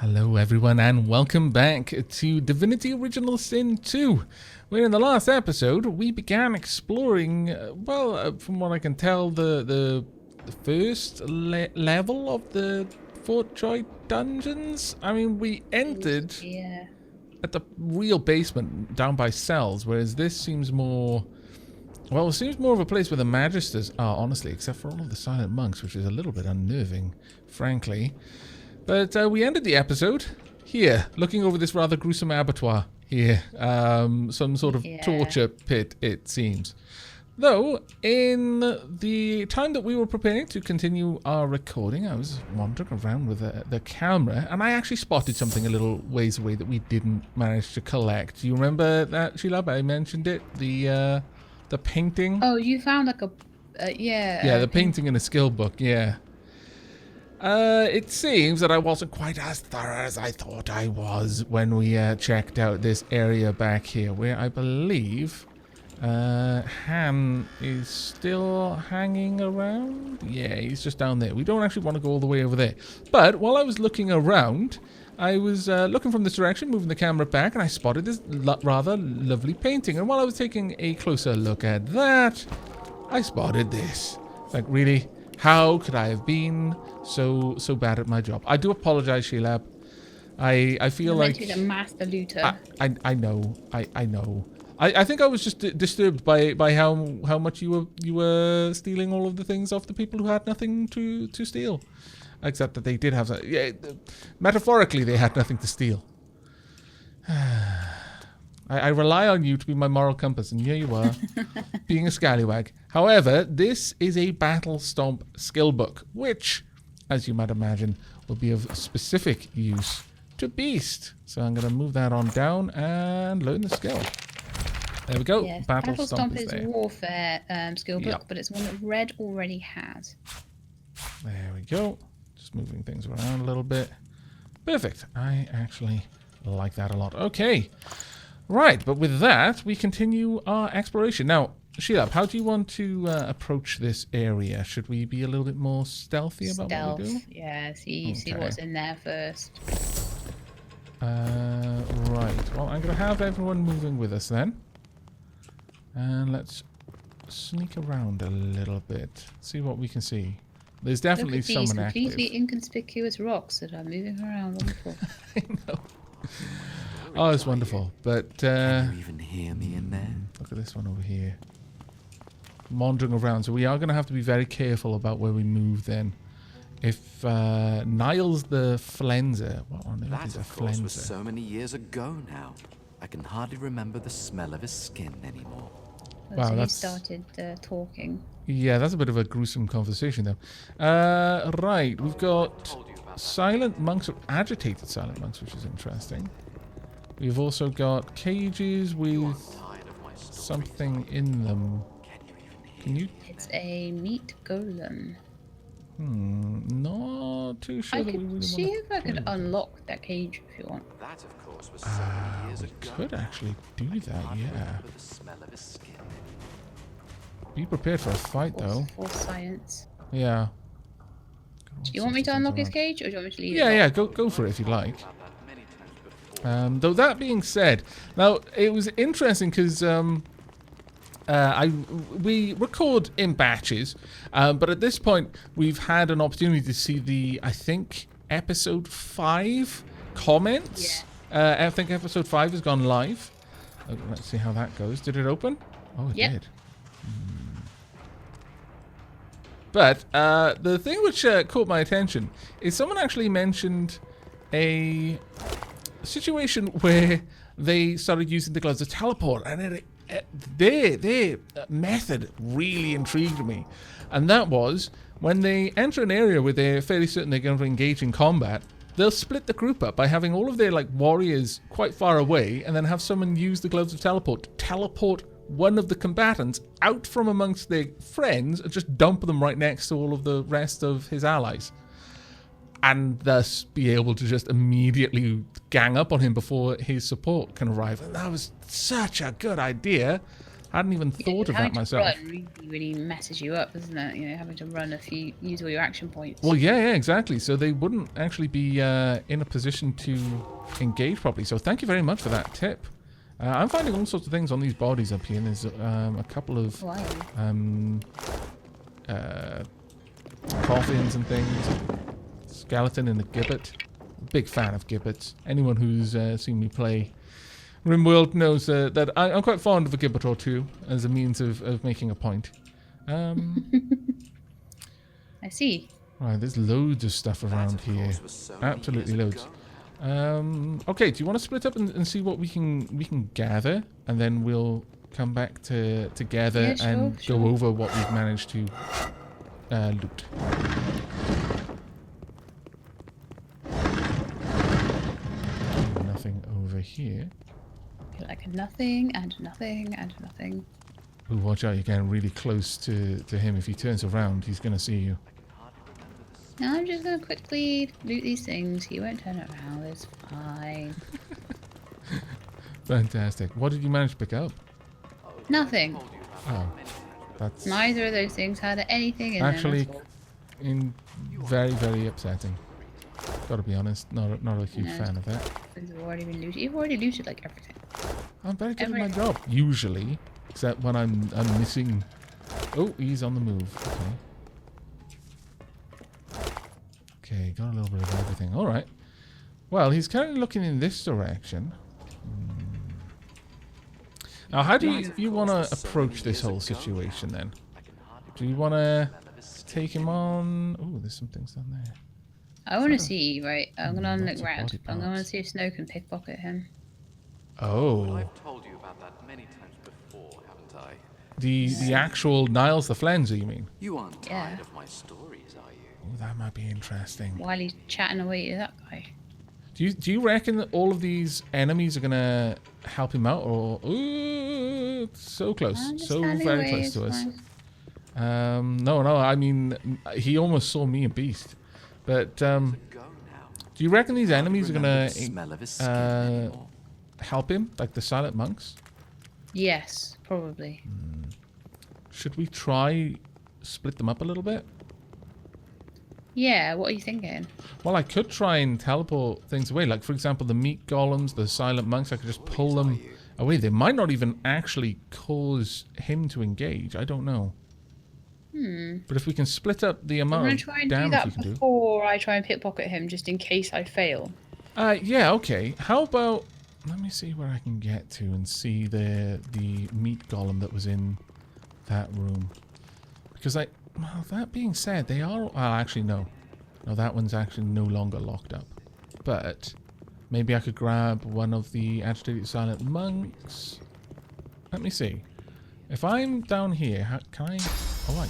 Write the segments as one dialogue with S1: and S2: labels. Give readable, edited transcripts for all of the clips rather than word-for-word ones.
S1: Hello everyone and welcome back to Divinity Original Sin 2, where in the last episode we began exploring, from what I can tell, the first level of the Fort Joy dungeons. I mean, we entered at the real basement down by cells, whereas this seems more... Well, it seems more of a place where the Magisters are, honestly, except for all of the silent monks, which is a little bit unnerving, frankly. But we ended the episode here, looking over this rather gruesome abattoir here. Some sort of torture pit, it seems. Though, in the time that we were preparing to continue our recording, I was wandering around with the camera, and I actually spotted something a little ways away that we didn't manage to collect. Do you remember that, Shelab? I mentioned it. The painting.
S2: Oh, you found like a...
S1: Yeah, the painting in a skill book, yeah. It seems that I wasn't quite as thorough as I thought I was when we checked out this area back here, where I believe Han is still hanging around. Yeah, he's just down there. We don't actually want to go all the way over there. But while I was looking around, I was looking from this direction, moving the camera back, and I spotted this rather lovely painting. And while I was taking a closer look at that, I spotted this. Like, really? How could I have been so bad at my job? I do apologize, Shelab. I feel like...
S2: You're meant to be the master looter.
S1: I know. I know. I think I was just disturbed by how much you were stealing all of the things off the people who had nothing to steal. Except that they did have... Yeah, metaphorically, they had nothing to steal. I rely on you to be my moral compass, and here you are, being a scallywag. However, this is a Battle Stomp skill book, which, as you might imagine, will be of specific use to Beast. So I'm going to move that on down and learn the skill. There we go.
S2: Yes,
S1: Battle Stomp is there.
S2: Warfare skill book, but it's one that Red already has.
S1: There we go. Just moving things around a little bit. Perfect. I actually like that a lot. Okay. Right, but with that, we continue our exploration. Now, Shelab, how do you want to approach this area? Should we be a little bit more stealthy about what we do?
S2: Yeah, see what's in there first.
S1: Right, well, I'm going to have everyone moving with us then. And let's sneak around a little bit, see what we can see. There's definitely someone active.
S2: Completely inconspicuous rocks that are moving around on the floor.
S1: I know. Oh, it's wonderful, but
S3: can you even hear me in there?
S1: Look at this one over here, wandering around. So we are going to have to be very careful about where we move. Then, if Kniles the Flenser, what on earth is a Flenser?
S3: That was so many years ago now. I can hardly remember the smell of his skin anymore.
S2: Wow, so that's... started talking.
S1: Yeah, that's a bit of a gruesome conversation, though. Right, we've got silent monks, or agitated silent monks, which is interesting. We've also got cages with something in them. Can you...
S2: It's a meat golem.
S1: Not too sure that we really
S2: see if I could unlock that cage if you want.
S3: That, of course, was so many years ago.
S1: We could actually do that, yeah. Be prepared for a fight, though.
S2: For science.
S1: Yeah.
S2: Do you want me to unlock his cage, or do you want me to leave it?
S1: Yeah, go for it if you like. Though that being said, now it was interesting because we record in batches, but at this point we've had an opportunity to see the, I think, episode 5 comments. Yeah. I think episode 5 has gone live. Let's see how that goes. Did it open? Oh, it did. But the thing which caught my attention is someone actually mentioned a situation where they started using the gloves of teleport, and their method really intrigued me. And that was, when they enter an area where they're fairly certain they're going to engage in combat, they'll split the group up by having all of their warriors quite far away, and then have someone use the gloves of teleport to teleport one of the combatants out from amongst their friends and just dump them right next to all of the rest of his allies. And thus be able to just immediately gang up on him before his support can arrive. And that was such a good idea I hadn't even thought of that
S2: Having to
S1: myself.
S2: run really messes you up, doesn't it? You know, having to run use all your action points.
S1: Well, yeah, exactly. So they wouldn't actually be in a position to engage properly. So thank you very much for that tip. I'm finding all sorts of things on these bodies up here. And there's a couple of coffins and things. Skeleton in the gibbet. Big fan of gibbets. Anyone who's seen me play RimWorld knows that I'm quite fond of a gibbet or two as a means of making a point.
S2: I see.
S1: Right, there's loads of stuff around here. Absolutely loads. Okay, do you want to split up and see what we can gather, and then we'll come back together and go over what we've managed to loot. Nothing over here.
S2: Like nothing and nothing and nothing.
S1: Ooh, watch out, you're getting really close to him. If he turns around, he's going to see you.
S2: Now I'm just going to quickly loot these things. He won't turn around. It's fine.
S1: Fantastic. What did you manage to pick up?
S2: Nothing.
S1: Oh, that's
S2: Neither of those things had anything in
S1: actually
S2: them.
S1: very, very upsetting. Gotta be honest, not a huge fan of that.
S2: Things have already been looted. You've already looted like everything.
S1: I'm very good at my job, usually, except when I'm missing. Oh, he's on the move. Okay, got a little bit of everything. All right. Well, he's kind of looking in this direction. Now, how do you want to approach this whole situation then? Do you want to take him on? Oh, there's some things down there.
S2: I want to see, right? I'm going to
S1: lots
S2: look
S1: of
S2: round.
S1: body
S2: I'm going to
S1: parts.
S2: see if Snow can pickpocket him.
S1: Oh,
S3: I've told you about that many times before, haven't I?
S1: the actual Kniles the Flenser, you mean?
S3: You aren't
S2: Yeah.
S3: tired of my stories, are you?
S1: Oh, that might be interesting.
S2: While he's chatting away to that guy.
S1: Do you reckon that all of these enemies are gonna help him out, or ooh, so close,
S2: I'm just
S1: so
S2: standing
S1: very
S2: away,
S1: close
S2: it's
S1: to us?
S2: fine.
S1: No, I mean, he almost saw me and Beast, but
S3: Go now.
S1: do you reckon these enemies are
S3: Remember
S1: gonna
S3: the smell of his skin anymore.
S1: help him, like the silent monks?
S2: Yes, probably.
S1: Should we try split them up a little bit?
S2: Yeah, what are you thinking?
S1: Well, I could try and teleport things away. Like, for example, the meat golems, the silent monks, I could just pull them away. They might not even actually cause him to engage. I don't know. But if we can split up the
S2: I'm
S1: amount
S2: going
S1: of
S2: to try and do
S1: damage
S2: that
S1: we can do.
S2: before I try and pickpocket him, just in case I fail.
S1: Yeah, okay. How about... Let me see where I can get to and see the meat golem that was in that room. Because well, that being said, they are... Well, actually, no. No, that one's actually no longer locked up. But maybe I could grab one of the agitated silent monks. Let me see. If I'm down here, how, can I... Oh, I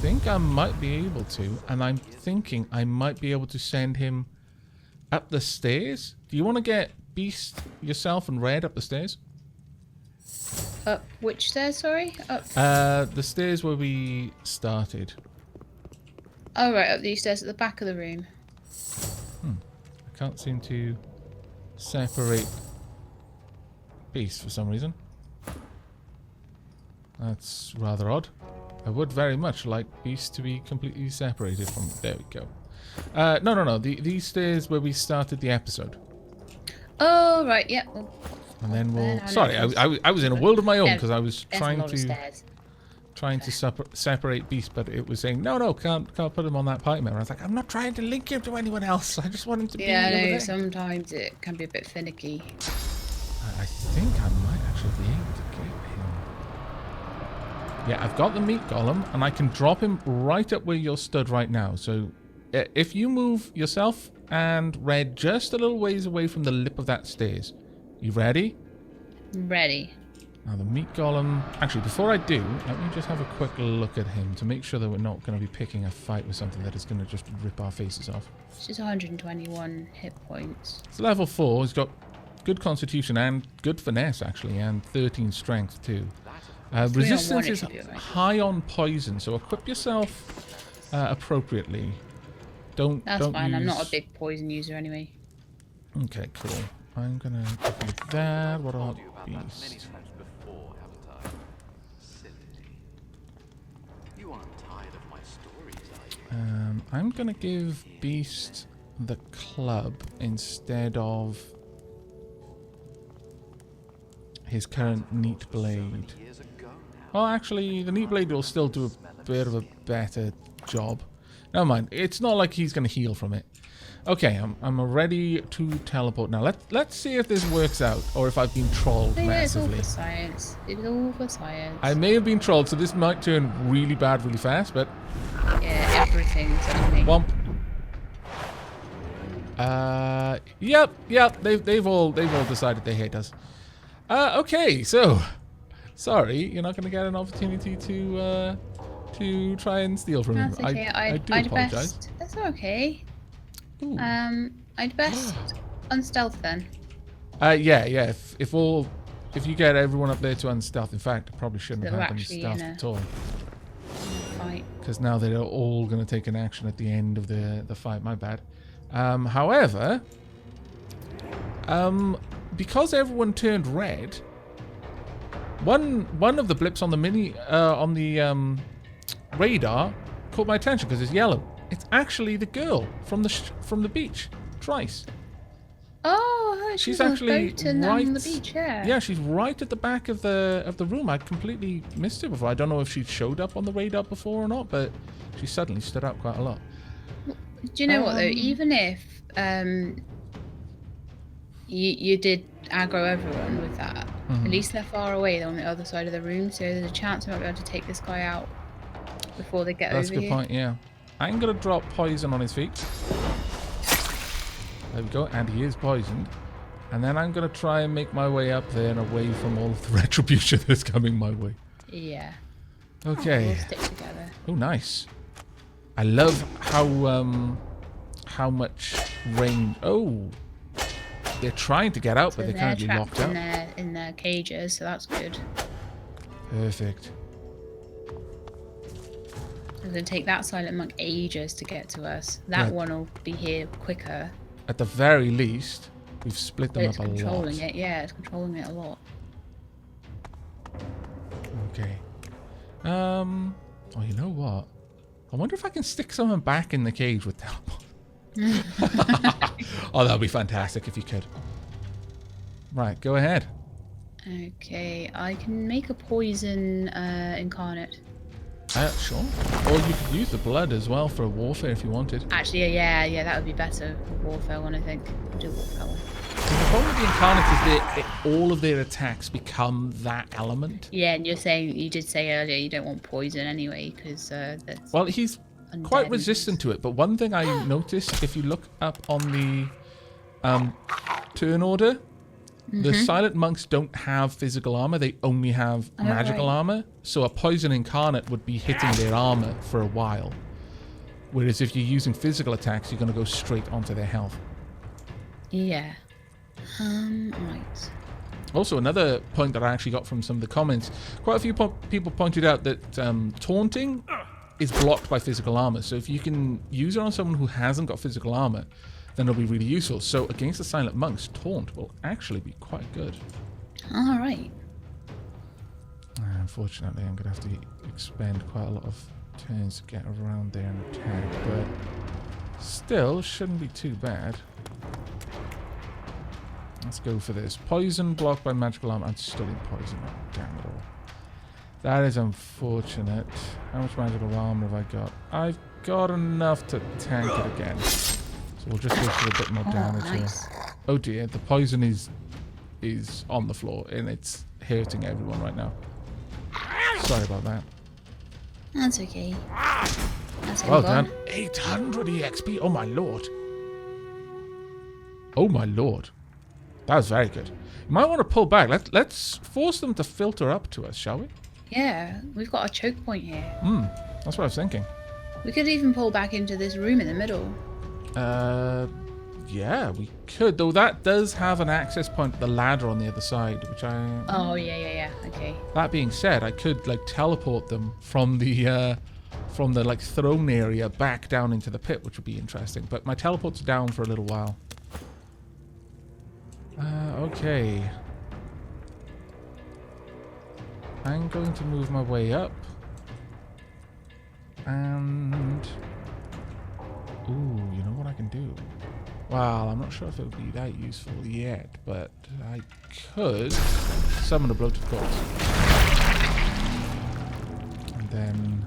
S1: think I might be able to. And I'm thinking I might be able to send him up the stairs. Do you want to get Beast, yourself, and Red up the stairs?
S2: Up which stairs, sorry? Up.
S1: The stairs where we started.
S2: Oh, right, up these stairs at the back of the room.
S1: I can't seem to separate Beast for some reason. That's rather odd. I would very much like Beast to be completely separated from... There we go. No. These stairs where we started the episode.
S2: Oh, right, yeah. Well,
S1: And then we'll...
S2: then
S1: Sorry, I was in a world of my own because I was
S2: there's a
S1: trying
S2: lot of
S1: to
S2: stairs.
S1: separate Beast, but it was saying no, can't put him on that pipe member. I was like, I'm not trying to link him to anyone else. I just want him to be
S2: Yeah,
S1: over
S2: I know,
S1: there.
S2: sometimes it can be a bit finicky.
S1: I think I might actually be able to get him. Yeah, I've got the meat golem, and I can drop him right up where you're stood right now. So if you move yourself and Red just a little ways away from the lip of that stairs. You ready?
S2: Ready.
S1: Now the meat golem... Actually, before I do, let me just have a quick look at him to make sure that we're not going to be picking a fight with something that is going to just rip our faces off.
S2: It's just 121 hit points.
S1: It's level 4. He's got good constitution and good finesse, actually, and 13 strength, too. Resistance is high on poison, so equip yourself appropriately. Don't
S2: That's fine,
S1: use...
S2: I'm not a big poison user anyway.
S1: Okay, cool. I'm going to give you that. What about Beast? I'm gonna give Beast the club instead of his current neat blade. Well, actually, the neat blade will still do a bit of a better job. Never mind. It's not like he's gonna heal from it. Okay, I'm ready to teleport now. Let's see if this works out, or if I've been trolled massively.
S2: It's all for science. It's all for science.
S1: I may have been trolled, so this might turn really bad really fast, but...
S2: Yeah, everything's happening.
S1: Womp. Yep. They've all decided they hate us. Okay, so... Sorry, you're not going to get an opportunity to try and steal from him.
S2: That's okay.
S1: I do apologize.
S2: That's okay.
S1: Ooh.
S2: I'd best unstealth then.
S1: Yeah. If you get everyone up there to unstealth, in fact, I probably shouldn't have had them stealth at all.
S2: Fight.
S1: Because now they're all going to take an action at the end of the fight. My bad. However, because everyone turned red, one of the blips on the radar caught my attention because it's yellow. It's actually the girl from the beach, Trice.
S2: Oh,
S1: she's actually right
S2: on the beach. Yeah.
S1: Yeah, she's right at the back of the room. I completely missed her before. I don't know if she showed up on the radar before or not, but she suddenly stood out quite a lot.
S2: Do you know what though? Even if you did aggro everyone with that, at least they're far away. They're on the other side of the room, so there's a chance we might be able to take this guy out before they get over here.
S1: That's a good point. Yeah. I'm going to drop poison on his feet. There we go. And he is poisoned. And then I'm going to try and make my way up there and away from all of the retribution that's coming my way.
S2: Yeah.
S1: Okay.
S2: We'll stick together.
S1: Oh, nice. I love how much rain... Oh. They're trying to get out, but they're currently locked out.
S2: In their cages, so that's good.
S1: Perfect.
S2: It's going to take that silent monk ages to get to us. That one will be here quicker.
S1: At the very least, we've split them up a lot.
S2: It's controlling it, yeah, it's controlling it a lot.
S1: Okay. Oh, you know what? I wonder if I can stick someone back in the cage with teleport. Oh, that would be fantastic if you could. Right, go ahead.
S2: Okay, I can make a poison incarnate.
S1: Sure. Or you could use the blood as well for warfare if you wanted.
S2: Actually, yeah, that would be better for warfare one, I think. I'll do warfare one.
S1: The problem with the incarnate is that all of their attacks become that element.
S2: Yeah, and you did say earlier you don't want poison anyway, because that's...
S1: Well, he's quite resistant to it, but one thing I noticed, if you look up on the turn order, the silent monks don't have physical armor, they only have magical armor. So a poison incarnate would be hitting their armor for a while. Whereas if you're using physical attacks, you're going to go straight onto their health.
S2: Yeah. Right.
S1: Also, another point that I actually got from some of the comments, quite a few people pointed out that taunting is blocked by physical armor. So if you can use it on someone who hasn't got physical armor, then it'll be really useful. So against the silent monks, taunt will actually be quite good.
S2: All right.
S1: Unfortunately, I'm going to have to expend quite a lot of turns to get around there and attack, but still shouldn't be too bad. Let's go for this. Poison blocked by magical armor. I'm still in poison. Oh, damn it all. That is unfortunate. How much magical armor have I got? I've got enough to tank it again. So we'll just go for a bit more damage here. Oh dear, the poison is on the floor and it's hurting everyone right now. Sorry about that.
S2: That's okay. That's
S1: well done. 800 EXP. Oh my lord. Oh my lord. That was very good. You might want to pull back. Let's force them to filter up to us, shall we?
S2: Yeah, we've got a choke point here.
S1: That's what I was thinking.
S2: We could even pull back into this room in the middle.
S1: Yeah, we could. Though that does have an access point, the ladder on the other side, which I...
S2: Oh, yeah. Okay.
S1: That being said, I could, like, teleport them from the like, throne area back down into the pit, which would be interesting. But my teleport's down for a little while. Okay. I'm going to move my way up. And Ooh, you know what I can do? Well, I'm not sure if it would be that useful yet, but I could summon a bloated corpse. And then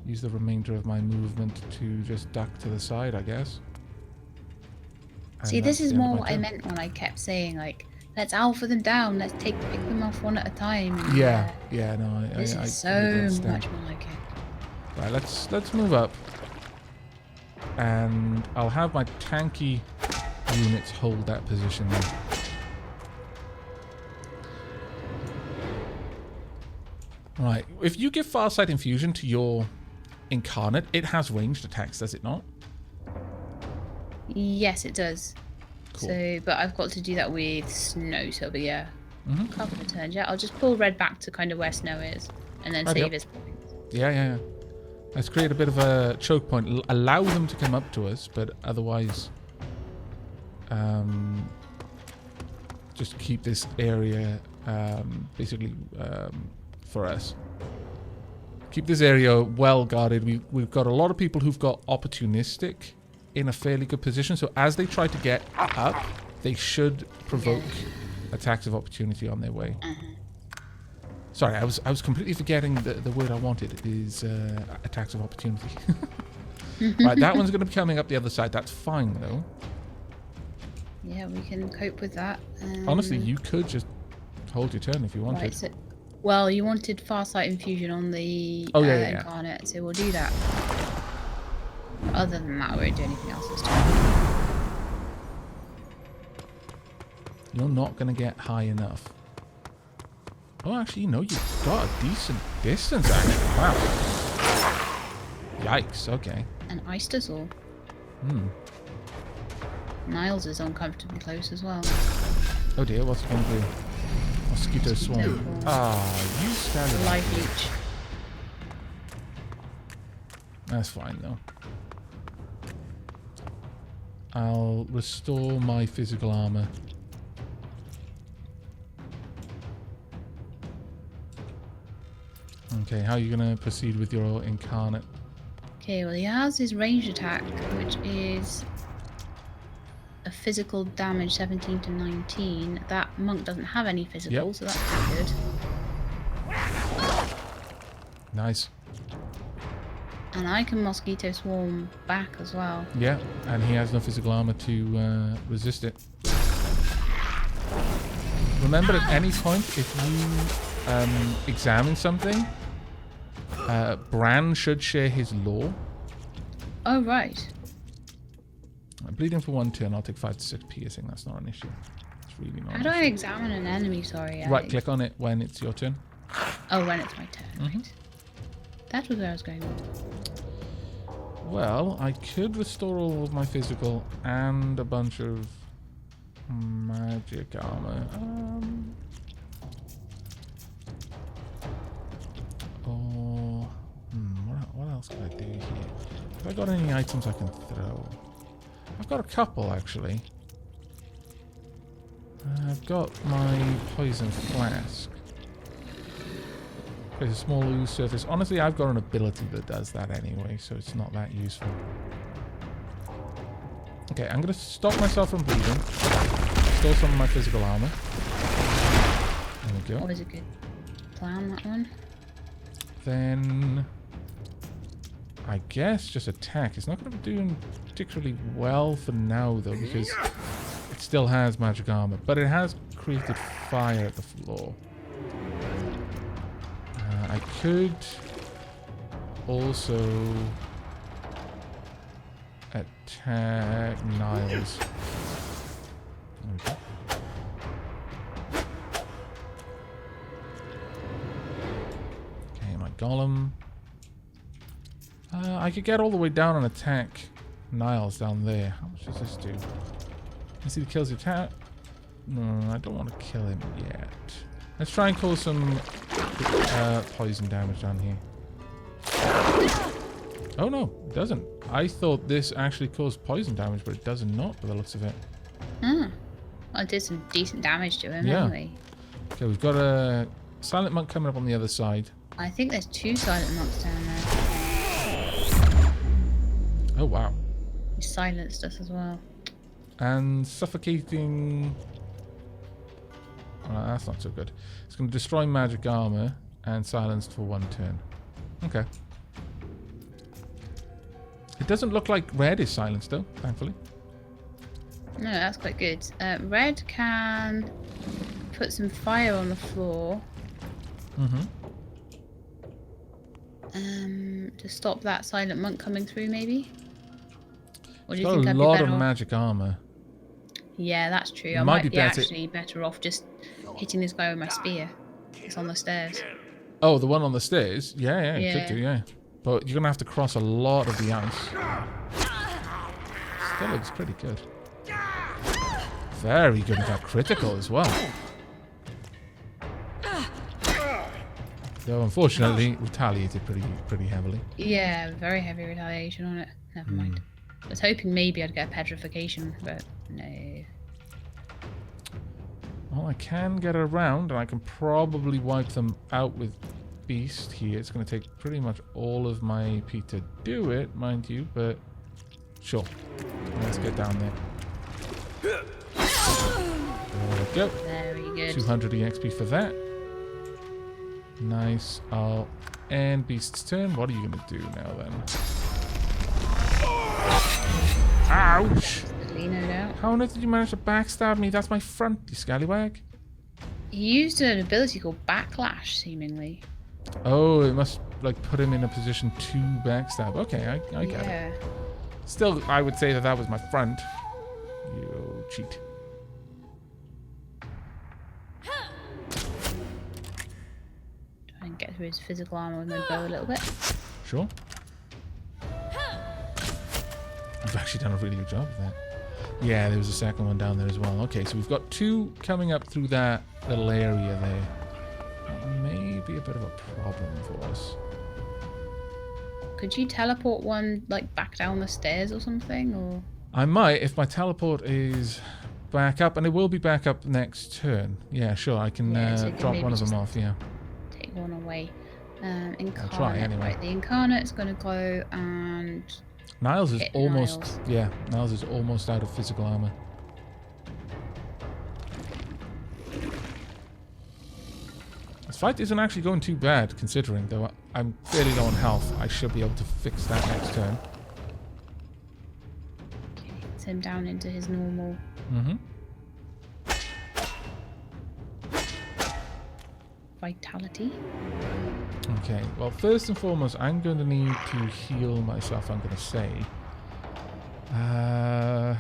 S1: use the remainder of my movement to just duck to the side, I guess. And
S2: See, this
S1: that's
S2: is
S1: the end of
S2: more
S1: my
S2: what I
S1: turn.
S2: meant when I kept saying, like, let's alpha them down, let's pick them off one at a time. And,
S1: Yeah, yeah, no,
S2: this
S1: I
S2: is so
S1: completely understand.
S2: much more like it.
S1: Right, let's move up. And I'll have my tanky units hold that position then. Right, if you give Farsight Infusion to your Incarnate, it has ranged attacks, does it not?
S2: Yes, it does.
S1: Cool.
S2: So, but I've got to do that with snow, so it'll be a
S1: Mm-hmm.
S2: couple of turns. Yeah, I'll just pull red back to kind of where snow is, and then
S1: Right,
S2: save
S1: yep.
S2: his points.
S1: Yeah. Let's create a bit of a choke point. Allow them to come up to us, but otherwise, just keep this area basically for us. Keep this area well guarded. We've got a lot of people who've got opportunistic in a fairly good position. So as they try to get up, they should provoke attacks of opportunity on their way. Sorry, I was completely forgetting the word I wanted is attacks of opportunity. Right, that one's going to be coming up the other side. That's fine, though.
S2: Yeah, we can cope with that.
S1: Honestly, you could just hold your turn if you wanted.
S2: Right, so, well, you wanted Farsight Infusion on the Incarnate, so we'll do that. But other than that, we won't do anything else this turn.
S1: You're not going to get high enough. Oh, actually, no, you've got a decent distance, actually. Wow. Yikes, okay.
S2: And Eistersaw. Kniles is uncomfortably close as well.
S1: Oh dear, what's it going to do? Mosquito swarm.
S2: swarm.
S1: Ah, you stand
S2: Life leech.
S1: That's fine, though. I'll restore my physical armor. Okay, how are you going to proceed with your Incarnate?
S2: Okay, well, he has his ranged attack, which is a physical damage 17 to 19. That monk doesn't have any physical, so that's pretty good.
S1: Nice.
S2: And I can mosquito swarm back as well.
S1: Yeah, and he has no physical armor to resist it. Remember, at any point, if you examine something, Bran should share his lore.
S2: Oh, right.
S1: Bleeding for 1 turn, I'll take 5 to 6 piercing. That's not an issue. It's really not.
S2: How do I examine an enemy? Sorry.
S1: Right, click on it when it's your turn.
S2: Oh, when it's my turn. Right. That was where I was going with.
S1: Well, I could restore all of my physical and a bunch of magic armor. Or what else could I do here? Have I got any items I can throw? I've got a couple actually. I've got my poison flask. There's a small ooze surface. Honestly, I've got an ability that does that anyway, so it's not that useful. Okay, I'm going to stop myself from bleeding. Restore some of my physical armor. There we go.
S2: Always a good plan, that one.
S1: Then I guess just attack. It's not going to be doing particularly well for now, though, because it still has magic armor, but it has created fire at the floor. I could also attack Kniles. There we go. Okay, my golem. I could get all the way down and attack Kniles down there. How much does this do? You see the kills the attack? No, I don't want to kill him yet. Let's try and cause some poison damage down here. Oh no, it doesn't. I thought this actually caused poison damage, but it does not by the looks of it.
S2: Well, it did some decent damage to him anyway.
S1: Okay, we've got a silent monk coming up on the other side.
S2: I think there's 2 silent monks down there.
S1: Oh wow.
S2: He silenced us as well.
S1: And suffocating... Well, that's not so good. It's going to destroy magic armor and silenced for 1 turn. Okay. It doesn't look like red is silenced though, thankfully.
S2: No, that's quite good. Red can put some fire on the floor. To stop that silent monk coming through, maybe? Or do you think
S1: Got
S2: I'd
S1: a
S2: be
S1: lot
S2: better
S1: of
S2: off?
S1: magic armor.
S2: Yeah, that's true. I
S1: Might
S2: might
S1: be
S2: be
S1: better-
S2: actually better off just hitting this guy with my spear. It's on the stairs.
S1: Oh, the one on the stairs? Yeah, you could
S2: Yeah.
S1: do, yeah. But you're going to have to cross a lot of the ice. Still looks pretty good. Very good at that critical as well. Though unfortunately, retaliated pretty heavily.
S2: Yeah, very heavy retaliation on it. Never mind. I was hoping maybe I'd get a petrification, but no.
S1: Well, I can get around, and I can probably wipe them out with Beast here. It's going to take pretty much all of my EP to do it, mind you, but sure. Let's get down there. There we go.
S2: Very good.
S1: 200 EXP for that. Nice. I'll end Beast's turn. What are you going to do now, then? Ouch!
S2: No doubt.
S1: How on earth did you manage to backstab me? That's my front, you scallywag.
S2: He used an ability called Backlash, seemingly.
S1: Oh, it must, like, put him in a position to backstab. Okay, I get it. Still, I would say that was my front. You cheat.
S2: Try and get through his physical armor with my bow a little bit.
S1: Sure. You've actually done a really good job of that. Yeah, there was a second one down there as well. Okay, so we've got 2 coming up through that little area there. That may be a bit of a problem for us.
S2: Could you teleport one, like, back down the stairs or something? Or
S1: I might, if my teleport is back up, and it will be back up next turn. Yeah, sure, I can
S2: Yeah, so you can
S1: drop
S2: maybe
S1: one of them
S2: just
S1: off, yeah.
S2: take one away. Incarnate.
S1: I'll try anyway.
S2: Right, the Incarnate's going to go and...
S1: Niles is
S2: hit
S1: almost,
S2: Kniles.
S1: yeah, Niles is almost out of physical armor. This fight isn't actually going too bad, considering, though I'm fairly low on health. I should be able to fix that next turn.
S2: Okay, gets him down into his normal... vitality.
S1: Okay, well, first and foremost, I'm going to need to heal myself, I'm going to say.
S2: Yeah.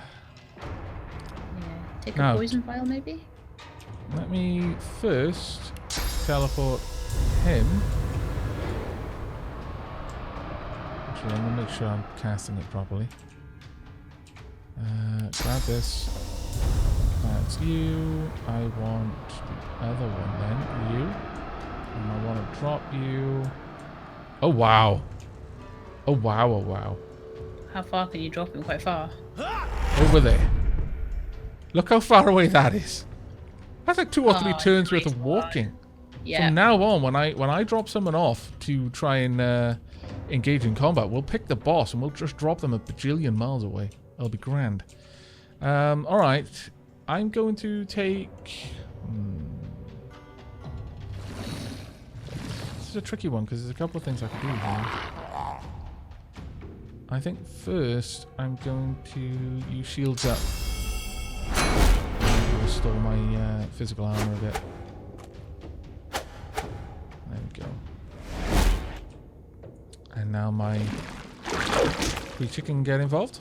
S2: Take a
S1: Now-
S2: poison vial, maybe?
S1: Let me first teleport him. Actually, I'm going to make sure I'm casting it properly. Grab this. That's you. I want the other one then. You. And I want to drop you. Oh, wow. Oh, wow. Oh, wow.
S2: How far can you drop him? Quite far.
S1: Over there. Look how far away that is. That's like 2 or 3
S2: Oh,
S1: turns worth
S2: great
S1: of walking.
S2: Yeah.
S1: From now on, when I drop someone off to try and engage in combat, we'll pick the boss and we'll just drop them a bajillion miles away. That'll be grand. All right. I'm going to take... This is a tricky one because there's a couple of things I can do here. I think first I'm going to use shields up. Restore my physical armor a bit. There we go. And now my creature can get involved.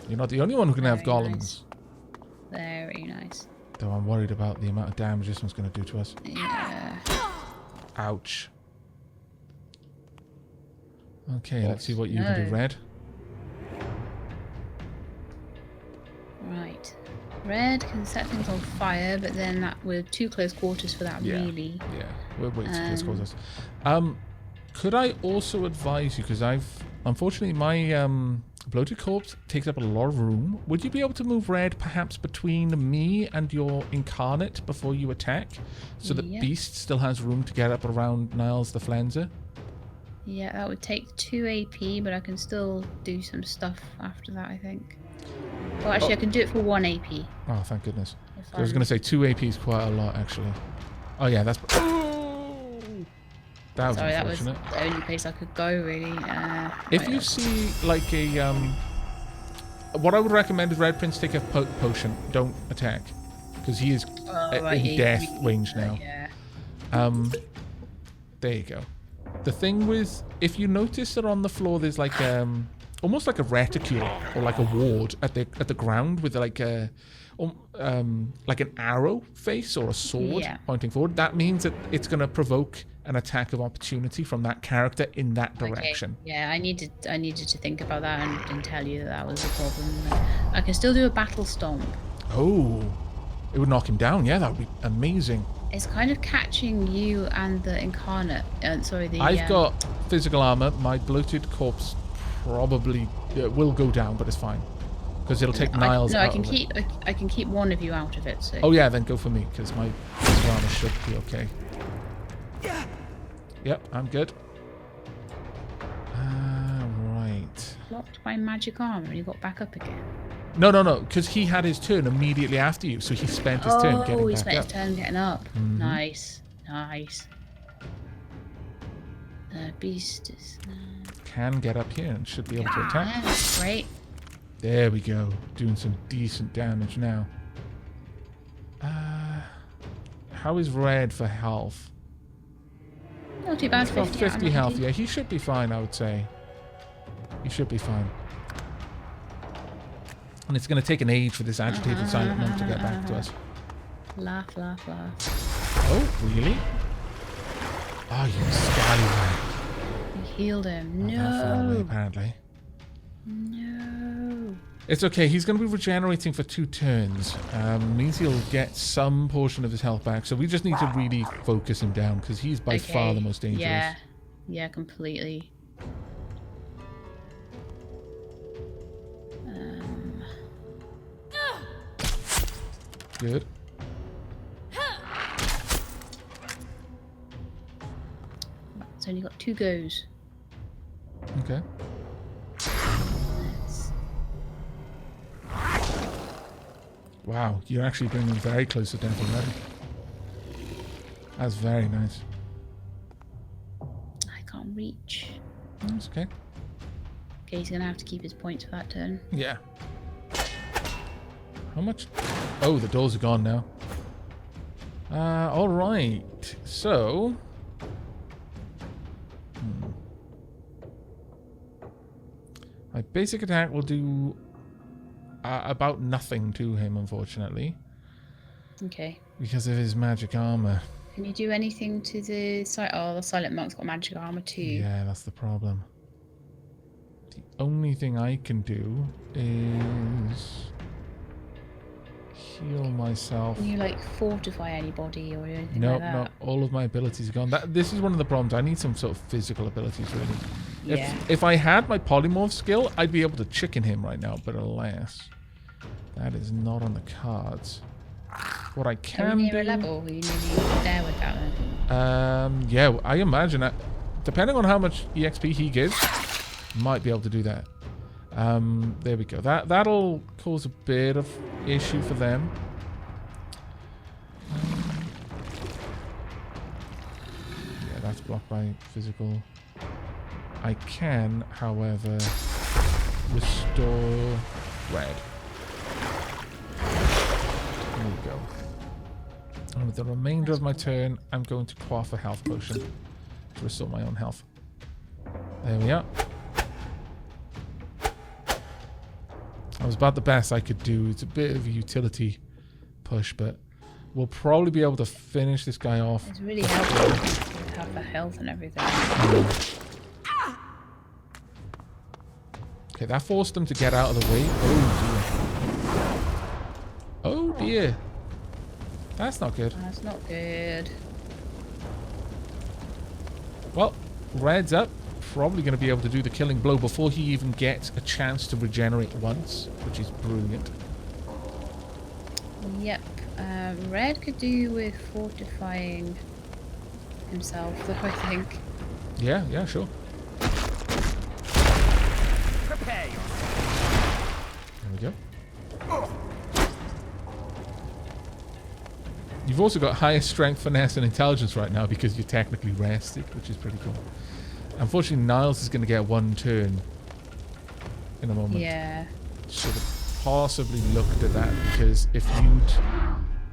S1: You're not the only one who can have
S2: Very
S1: golems.
S2: nice. Very nice.
S1: Though I'm worried about the amount of damage this one's going to do to us.
S2: Yeah.
S1: Ouch. Okay, let's see what you can do,
S2: No.
S1: Red.
S2: Right. Red can set things on fire, but then that we're too close quarters for that, really.
S1: Yeah, we're way too close quarters. Could I also advise you, because unfortunately my bloated corpse takes up a lot of room. Would you be able to move Red perhaps between me and your incarnate before you attack, so that
S2: Yeah.
S1: Beast still has room to get up around Kniles the Flenser?
S2: Yeah, that would take 2 AP, but I can still do some stuff after that, I think. Well, actually, I can do it for 1 AP.
S1: Oh, thank goodness. I was going to say 2 AP is quite a lot, actually. Oh, yeah, that's... That was
S2: Sorry, that was
S1: unfortunate.
S2: the only place I could go, really.
S1: If you see, like, a... what I would recommend is Red Prince take a potion. Don't attack. Because he is in death range now.
S2: Yeah.
S1: There you go. The thing with... If you notice that on the floor there's, like, almost like a reticule or like a ward at the ground with, like, like an arrow face or a sword pointing forward, that means that it's going to provoke an attack of opportunity from that character in that direction.
S2: Okay. Yeah, I needed to think about that and tell you that was the problem. I can still do a battle stomp.
S1: Oh, it would knock him down. Yeah, that would be amazing.
S2: It's kind of catching you and the incarnate.
S1: I've got physical armor. My bloated corpse probably will go down, but it's fine. Because it'll take Kniles out of it.
S2: I can keep one of you out of it. So.
S1: Oh yeah, then go for me, because my physical armor should be okay. Yep, I'm good. Right.
S2: Blocked by magic armor and you got back up again.
S1: No, because he had his turn immediately after you, so he spent his turn getting back up.
S2: Oh, he spent his turn getting up. Mm-hmm. Nice. Beast is...
S1: Can get up here and should be able to attack.
S2: Yeah, that's great.
S1: There we go. Doing some decent damage now. How is Red for health?
S2: Not too bad.
S1: 50 health. Yeah, he should be fine, I would say. He should be fine. And it's going to take an age for this agitated silent monk to get back to us.
S2: Laugh.
S1: Oh, really? Oh, you scallywag.
S2: You healed him.
S1: Not that far away, apparently.
S2: No.
S1: It's okay. He's going to be regenerating for 2 turns. Means he'll get some portion of his health back. So we just need to really focus him down because he's by far the most dangerous.
S2: Yeah, completely.
S1: Good.
S2: It's only got 2 goes.
S1: Okay. Wow, you're actually bringing very close to death already. That's very nice.
S2: I can't reach.
S1: That's okay.
S2: Okay, he's gonna have to keep his points for that turn.
S1: Yeah. How much? Oh, the doors are gone now. Alright. So... My basic attack will do about nothing to him, unfortunately.
S2: Okay.
S1: Because of his magic armor.
S2: Can you do anything to the... Oh, the silent monk's got magic armor too.
S1: Yeah, that's the problem. The only thing I can do is... heal myself.
S2: Can you, like, fortify anybody or anything
S1: like
S2: that?
S1: No, all of my abilities are gone. This is one of the problems. I need some sort of physical abilities, really.
S2: Yeah.
S1: If I had my polymorph skill, I'd be able to chicken him right now, but alas. That is not on the cards. What I can do...
S2: Are you near a level? Are you nearly there with that then?
S1: Yeah, I imagine that, depending on how much EXP he gives, might be able to do that. There we go. That'll cause a bit of issue for them. Yeah, that's blocked by physical. I can, however, restore red. There we go. And with the remainder of my turn, I'm going to quaff a health potion to restore my own health. There we are. That was about the best I could do. It's a bit of a utility push, but we'll probably be able to finish this guy off.
S2: It's really helpful to have the health and everything.
S1: Okay, that forced them to get out of the way. Oh dear. Oh dear. That's not good.
S2: That's not good.
S1: Well, red's up. Probably going to be able to do the killing blow before he even gets a chance to regenerate once, which is brilliant.
S2: Yep. Red could do with fortifying himself, though, I think.
S1: Yeah, sure. you go. You've also got higher strength, finesse, and intelligence right now because you're technically rested, which is pretty cool. Unfortunately, Kniles is going to get one turn in a moment.
S2: Yeah.
S1: Should have possibly looked at that, because if you'd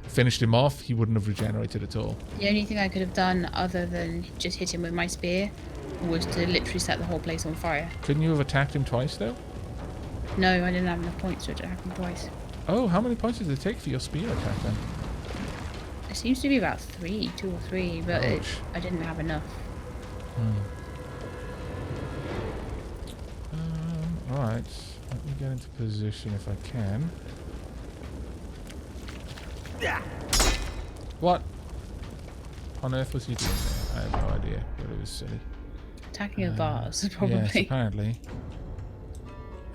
S1: finished him off, he wouldn't have regenerated at all.
S2: The only thing I could have done other than just hit him with my spear was to literally set the whole place on fire.
S1: Couldn't you have attacked him twice, though?
S2: No, I didn't have enough points to attack him twice.
S1: Oh, how many points did it take for your spear attack, then?
S2: It seems to be about 2 or 3, but I didn't have enough.
S1: Alright, let me get into position if I can. What on earth was he doing there? I have no idea, but it was silly.
S2: Attacking a vase, probably.
S1: Yes, apparently.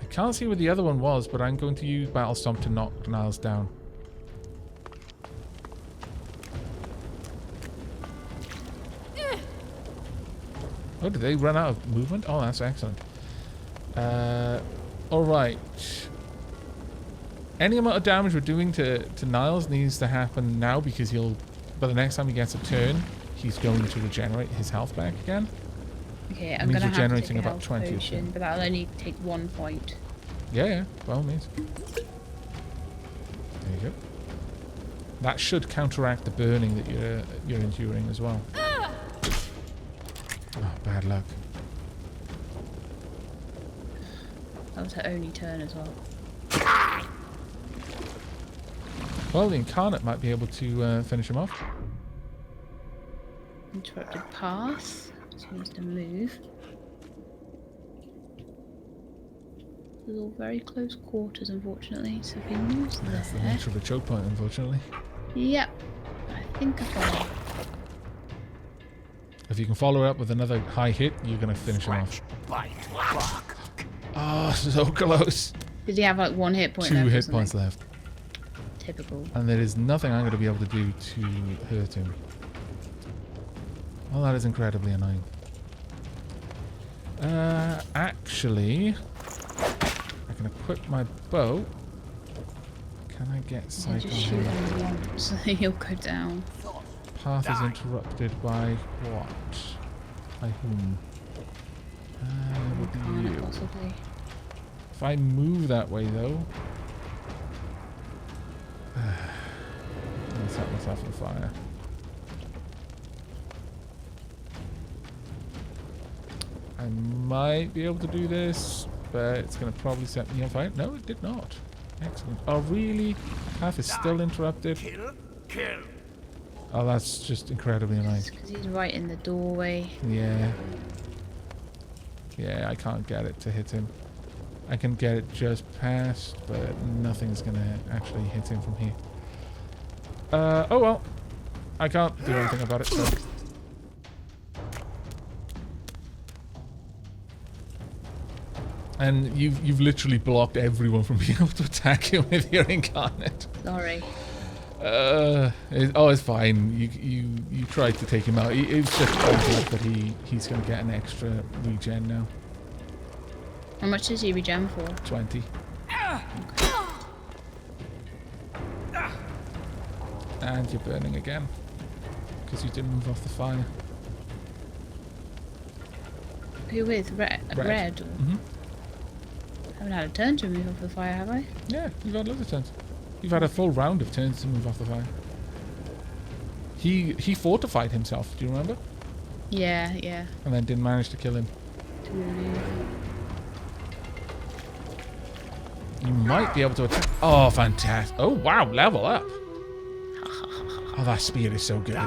S1: I can't see where the other one was, but I'm going to use Battle Stomp to knock Kniles down. Oh, did they run out of movement? Oh, that's excellent. Alright. Any amount of damage we're doing to Kniles needs to happen now, because by the next time he gets a turn, he's going to regenerate his health back again.
S2: Okay, I'm going to have to
S1: regenerating
S2: take a
S1: about
S2: health
S1: 20
S2: potion, but that'll only take 1 point.
S1: Yeah, by all means. There you go. That should counteract the burning that you're enduring as well. Oh, bad luck.
S2: That was her only turn as well.
S1: Well, the Incarnate might be able to finish him off.
S2: Interrupted path. So he needs to move. This is all very close quarters, unfortunately. So if he moves
S1: That's the
S2: there.
S1: nature of a choke point, unfortunately.
S2: Yep. I think I've got it.
S1: If you can follow up with another high hit, you're going to finish him off. Oh, so close.
S2: Did he have like 1 hit point
S1: 2
S2: left?
S1: hit points left.
S2: Typical.
S1: And there is nothing I'm going to be able to do to hurt him. Well, that is incredibly annoying. Actually, I can equip my bow. Can I get sight
S2: Just
S1: on
S2: shoot
S1: him?
S2: him once, so he'll go down.
S1: Path is interrupted by what? By whom? It would be
S2: Incarnate,
S1: you.
S2: possibly.
S1: If I move that way, though... I'll set myself on fire. I might be able to do this, but it's going to probably set me on fire. No, it did not. Excellent. Oh, really? Path is still interrupted?
S4: Kill.
S1: Oh, that's just incredibly annoying.
S2: Because he's right in the doorway.
S1: Yeah. Yeah, I can't get it to hit him. I can get it just past, but nothing's going to actually hit him from here. Oh well. I can't do anything about it, so... And you've literally blocked everyone from being able to attack him with your Incarnate.
S2: Sorry.
S1: It's fine. You tried to take him out. It's just bad that he's going to get an extra regen now.
S2: How much does he regen for?
S1: 20. And you're burning again because you didn't move off the fire.
S2: Who with? Red?
S1: Mm-hmm.
S2: I haven't had a turn to move off the fire, have I?
S1: Yeah, you've had loads of turns. You've had a full round of turns to move off the fire. He fortified himself, do you remember?
S2: Yeah, yeah.
S1: And then didn't manage to kill him.
S2: To move.
S1: You might be able to attack. Oh, fantastic. Oh, wow, level up. Oh, that spear is so good.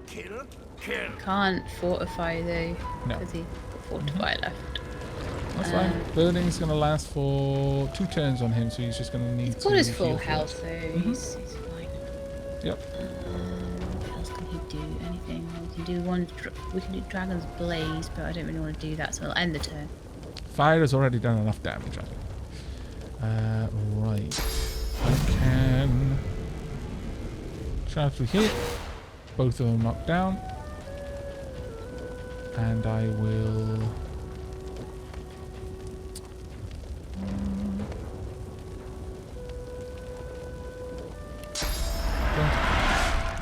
S4: Kill.
S2: Can't fortify though.
S1: No.
S2: Because he got fortify left.
S1: That's fine. Burning's going to last for 2 turns on him, so he's just going to need
S2: He's
S1: to
S2: got his full
S1: heal
S2: health
S1: first.
S2: though. He's fine.
S1: Yep.
S2: What else can he do? Anything? We can do Dragon's Blaze, but I don't really want to do that, so I'll end the turn.
S1: Fire has already done enough damage, I think. Right. I can charge through here. Both of them knocked down. And I will...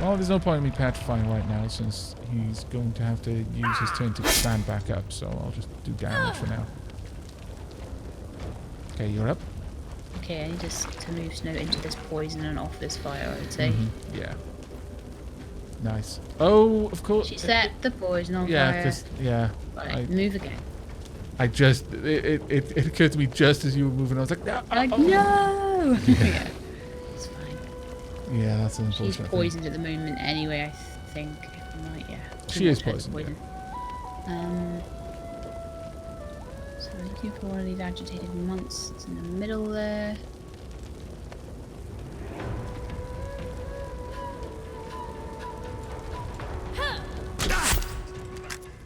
S1: Well, there's no point in me petrifying right now since he's going to have to use his turn to stand back up, so I'll just do damage for now. Okay, you're up.
S2: Okay, I need to move Snow into this poison and off this fire, I would say.
S1: Yeah. Nice. Oh, of course.
S2: She set the poison on
S1: yeah,
S2: fire.
S1: because yeah.
S2: Right, move again.
S1: I just it occurred to me just as you were moving. I was like, no.
S2: Like, no. Yeah, it's fine.
S1: Yeah, that's an
S2: She's
S1: unfortunate
S2: poisoned at the moment anyway. I think. If I'm right, yeah.
S1: She is poisoned.
S2: So I'm looking for one of these agitated monks. It's in the middle there.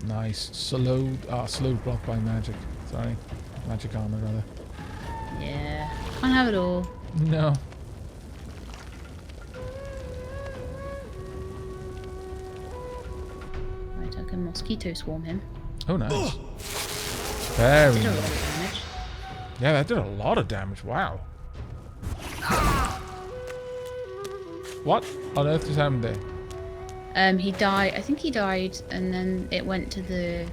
S1: Nice. Slowed block by magic. Sorry. Magic armor, rather.
S2: Yeah. Can't have it all.
S1: No.
S2: Right, I can mosquito swarm him.
S1: Oh, nice. Very
S2: Did a lot
S1: nice.
S2: of damage.
S1: Yeah, that did a lot of damage. Wow. What on earth just happened there?
S2: He died. I think he died, and then it went to the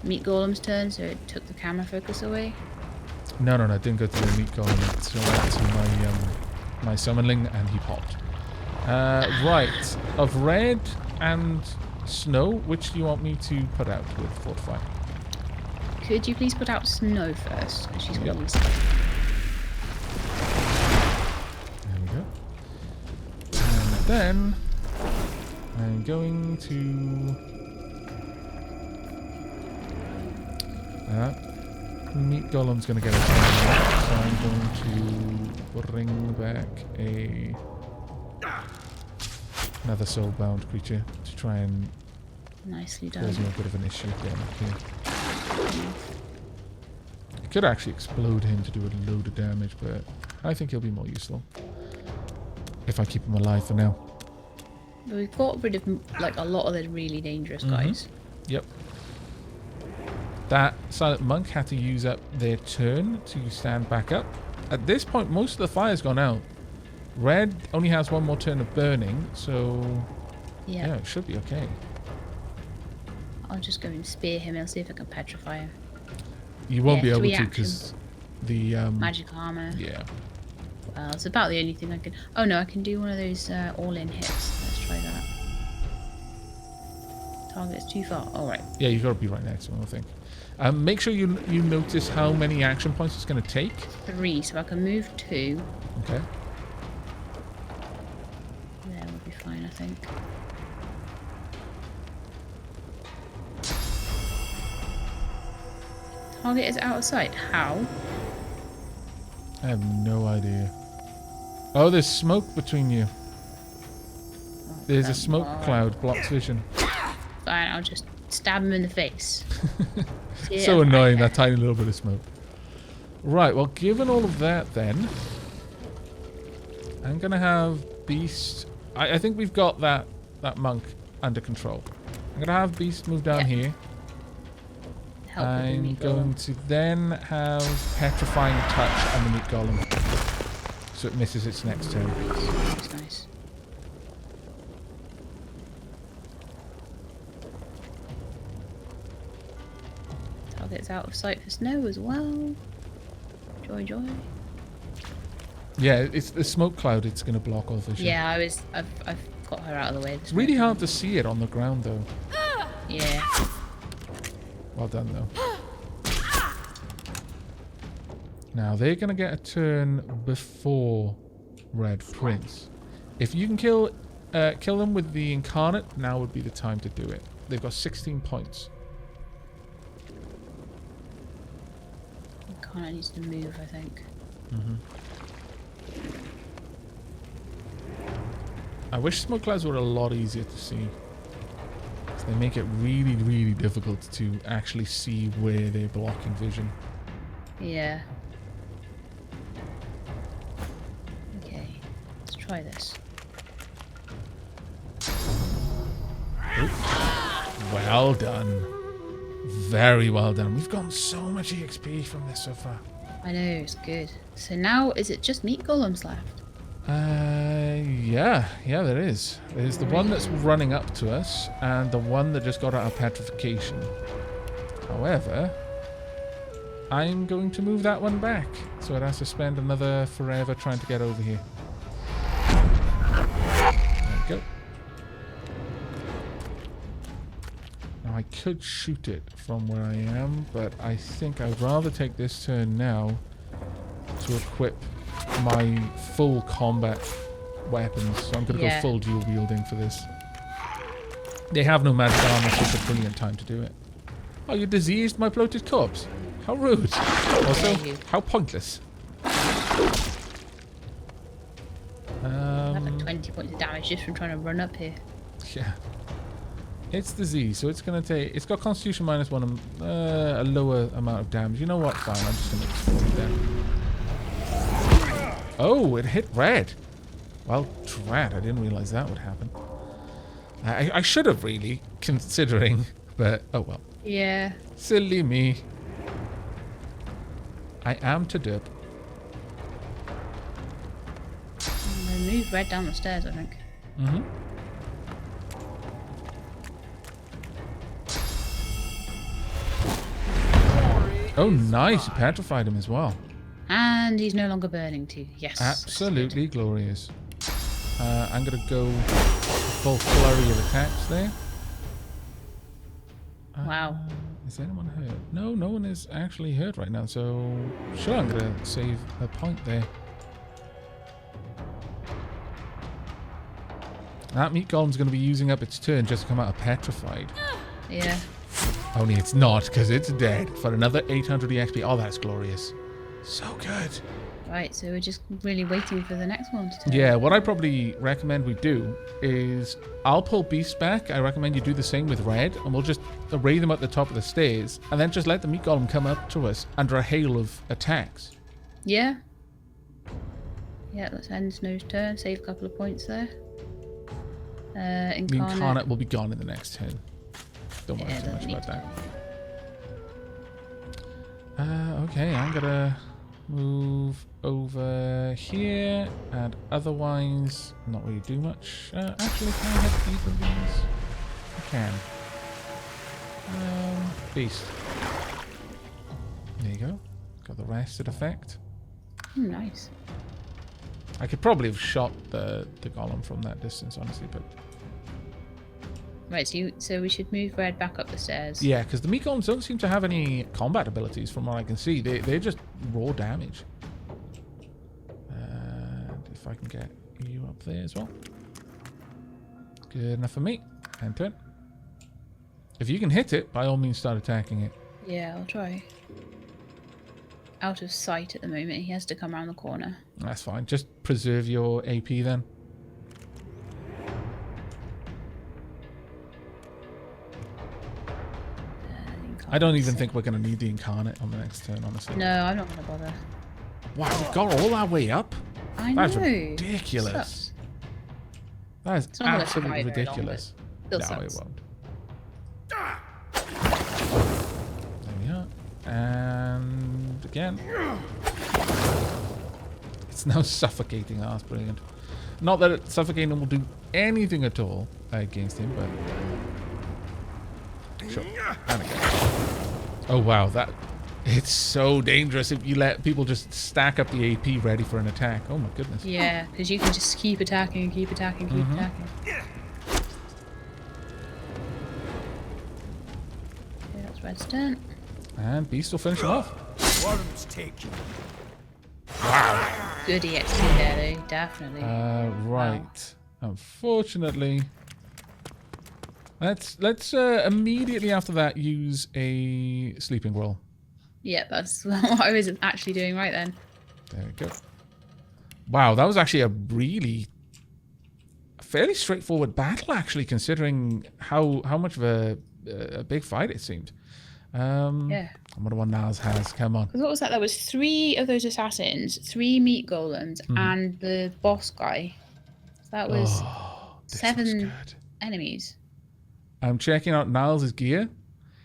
S2: meat golem's turn, so it took the camera focus away.
S1: No, it didn't go to the meat golem. It went to my summonling, and he popped. Right. Of red and snow, which do you want me to put out with fortify?
S2: Could you please put out Snow first? Because she's really
S1: There we go. And then I'm going to meat golem's going to get a turn, so I'm going to bring back another soulbound creature to try and
S2: nicely done.
S1: cause me a bit of an issue down here. I could actually explode him to do a load of damage, but I think he'll be more useful if I keep him alive for now.
S2: But we've got rid of like a lot of the really dangerous guys.
S1: Yep. That silent monk had to use up their turn to stand back up. At this point, most of the fire's gone out. Red only has one more turn of burning, so yeah, it should be okay.
S2: I'll just go and spear him. I'll see if I can petrify him.
S1: You won't be able to
S2: reaction.
S1: because the
S2: Magic armor.
S1: yeah.
S2: Well, it's about the only thing I can. Oh no, I can do one of those all-in hits. Let's try that. Target's too far. All right.
S1: Yeah, you've got to be right next to him, I think. Make sure you notice how many action points it's going to take.
S2: 3, so I can move 2.
S1: Okay.
S2: There will be fine, I think. Target is out of sight. How?
S1: I have no idea. Oh, there's smoke between you.
S2: Oh,
S1: There's a
S2: come
S1: smoke
S2: on.
S1: cloud, blocks vision.
S2: Fine, I'll just stab him in the face.
S1: So annoying, that tiny little bit of smoke. Right, well, given all of that then, I'm going to have Beast... I think we've got that monk under control. I'm going to have Beast move down here.
S2: Help with the
S1: I'm
S2: meat
S1: going
S2: golem.
S1: to then have Petrifying Touch on the meat golem. So it misses its next turn.
S2: That's nice. Target's out of sight for Snow as well. Joy, joy.
S1: Yeah, it's the smoke cloud. It's going to block all vision.
S2: Yeah, I've got her out of the way.
S1: It's really hard to see it on the ground, though.
S2: Yeah.
S1: Well done, though. Now, they're going to get a turn before Red Prince. If you can kill them with the Incarnate, now would be the time to do it. They've got 16 points.
S2: Incarnate needs to move, I think.
S1: I wish smoke clouds were a lot easier to see. They make it really, really difficult to actually see where they're blocking vision.
S2: Yeah. Okay, let's try this.
S1: Well done. Very well done. We've gotten so much EXP from this so far.
S2: I know, it's good. So now, is it just meat golems left?
S1: Yeah, there is. There's the one that's running up to us, and the one that just got out of petrification. However, I'm going to move that one back, so it has to spend another forever trying to get over here. There we go. Now I could shoot it from where I am, but I think I'd rather take this turn now to equip my full combat weapons. So I'm going to go full dual wielding for this. They have no magic armor, so it's a brilliant time to do it. Oh, you diseased my bloated corpse. How rude. Also, how pointless.
S2: I have like 20 points of damage just from trying to run up here.
S1: Yeah. It's disease, so it's going to take... It's got Constitution -1, a lower amount of damage. You know what? Fine, I'm just going to explode them. Oh, it hit red. Well, drat, I didn't realize that would happen. I should have really, considering, but oh well.
S2: Yeah.
S1: Silly me. I am to dip.
S2: I'm going to move red down the stairs, I think.
S1: Mm-hmm. Oh, nice. You petrified him as well.
S2: And he's no longer burning too. Yes.
S1: Absolutely glorious. I'm going to go full flurry of attacks there.
S2: Wow.
S1: Is anyone hurt? No, no one is actually hurt right now. So, sure, I'm going to save a point there. That meat golem's going to be using up its turn just to come out of petrified.
S2: Yeah.
S1: Only it's not, because it's dead for another 800 EXP. Oh, that's glorious. So good.
S2: Right, so we're just really waiting for the next one to turn.
S1: Yeah, what I probably recommend we do is I'll pull Beast back. I recommend you do the same with Red, and we'll just array them at the top of the stairs, and then just let the meat golem come up to us under a hail of attacks.
S2: Yeah. Yeah, let's end Snow's turn. Save a couple of points there.
S1: The Incarnate will be gone in the next turn. Don't worry too much about that. Okay, I'm gonna move over here, and otherwise not really do much. Actually, can I have either of these? I can. Beast. There you go. Got the rested effect.
S2: Nice.
S1: I could probably have shot the golem from that distance, honestly, but...
S2: Right, so we should move Red back up the stairs.
S1: Yeah, because the meat golems don't seem to have any combat abilities from what I can see. They're just raw damage. And if I can get you up there as well. Good enough for me. And turn. If you can hit it, by all means start attacking it.
S2: Yeah, I'll try. Out of sight at the moment. He has to come around the corner.
S1: That's fine. Just preserve your AP then. I don't even think we're going to need the Incarnate on the next turn, honestly.
S2: No, I'm not going to bother.
S1: Wow, we got all that way up?
S2: I know.
S1: That's ridiculous.
S2: Sucks.
S1: That is absolutely ridiculous.
S2: Long,
S1: no,
S2: sucks.
S1: it won't. There we are. And again. It's now suffocating. That's brilliant. Not that suffocating will do anything at all against him, but... Sure. And again. Oh wow, it's so dangerous if you let people just stack up the AP ready for an attack. Oh my goodness.
S2: Yeah, because you can just keep attacking and keep attacking, keep attacking. Okay, that's Red's turn.
S1: And Beast will finish him off.
S4: Worms take you.
S1: Wow.
S2: Good EXP there, though, definitely.
S1: Right. Wow. Unfortunately. Let's immediately after that use a sleeping roll.
S2: Yeah, that's what I was actually doing right then.
S1: There we go. Wow, that was actually a fairly straightforward battle, actually, considering how much of a big fight it seemed.
S2: Yeah.
S1: I wonder what Kniles has. Come on.
S2: Because what was that? There was 3 of those assassins, 3 meat golems, and the boss guy. So that was 7 enemies.
S1: I'm checking out Kniles' gear.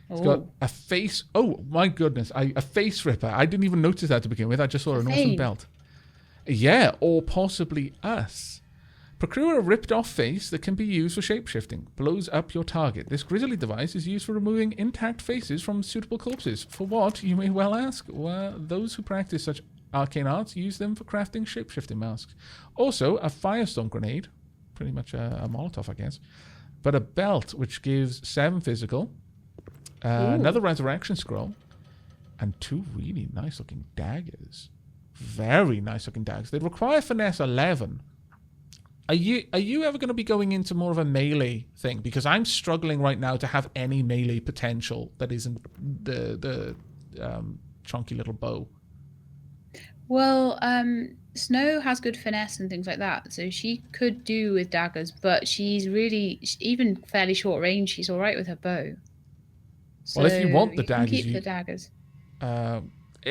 S1: He's got a face... Oh, my goodness. A face ripper. I didn't even notice that to begin with. I just saw an awesome belt. Yeah, or possibly us. Procure a ripped-off face that can be used for shapeshifting. Blows up your target. This grisly device is used for removing intact faces from suitable corpses. For what, you may well ask? Well, those who practice such arcane arts use them for crafting shapeshifting masks. Also, a firestorm grenade. Pretty much a Molotov, I guess. But a belt, which gives 7 physical. Another resurrection scroll. And 2 really nice-looking daggers. Very nice-looking daggers. They require finesse 11. Are you ever going to be going into more of a melee thing? Because I'm struggling right now to have any melee potential that isn't the chunky little bow.
S2: Well, Snow has good finesse and things like that, so she could do with daggers, but she's really, even fairly short range, she's all right with her bow. So
S1: well, if you want the daggers,
S2: keep the daggers.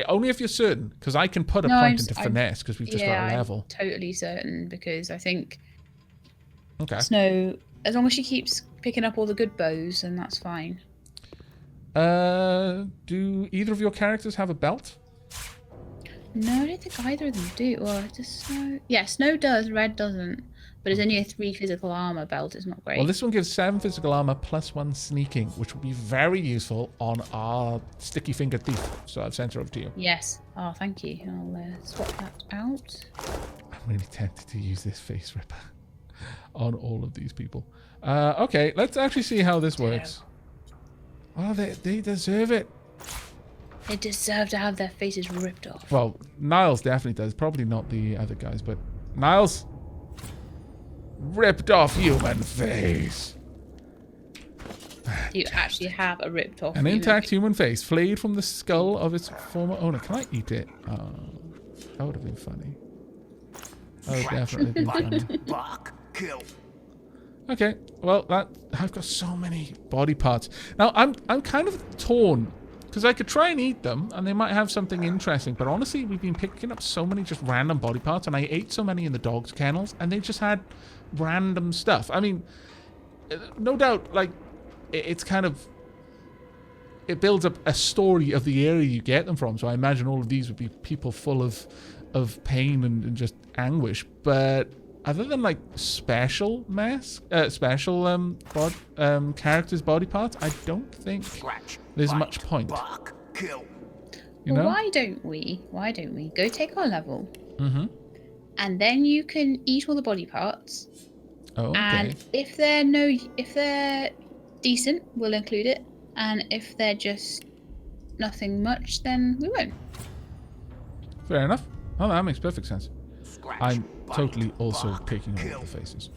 S1: Only if you're certain, because I can put a point into finesse because we've just got a level.
S2: I'm totally certain, because I think
S1: okay.
S2: Snow, as long as she keeps picking up all the good bows, then that's fine.
S1: Do either of your characters have a belt?
S2: No, I don't think either of them do. Well, does Snow? Yeah, Snow does. Red doesn't. But it's only a 3 physical armor belt. It's not great.
S1: Well, this one gives 7 physical armor plus 1 sneaking, which will be very useful on our sticky fingered thief. So I've sent her over to you.
S2: Yes. Oh, thank you. I'll swap that out.
S1: I'm really tempted to use this face ripper on all of these people. Okay, let's actually see how this works. Well, they deserve it.
S2: They deserve to have their faces ripped off.
S1: Well, Kniles definitely does. Probably not the other guys, but Kniles. Ripped off human face.
S2: You actually have a ripped off
S1: An intact human face, flayed from the skull of its former owner. Can I eat it? That would have been funny. That would definitely been funny.
S4: Bark, kill.
S1: Okay, well, I've got so many body parts. Now, I'm kind of torn, because I could try and eat them, and they might have something interesting, but honestly, we've been picking up so many just random body parts, and I ate so many in the dog's kennels, and they just had random stuff. I mean, no doubt, like, it's kind of... It builds up a story of the area you get them from, so I imagine all of these would be people full of pain and just anguish, but... Other than like special characters' body parts, I don't think there's much point.
S4: Bark, kill.
S1: You know?
S2: Why don't we go take our level?
S1: Mm-hmm.
S2: And then you can eat all the body parts.
S1: Oh, okay.
S2: And if they're decent, we'll include it. And if they're just nothing much, then we won't.
S1: Fair enough. Oh, that makes perfect sense. I'm totally also
S4: bark,
S1: taking all
S4: kill.
S1: of the faces.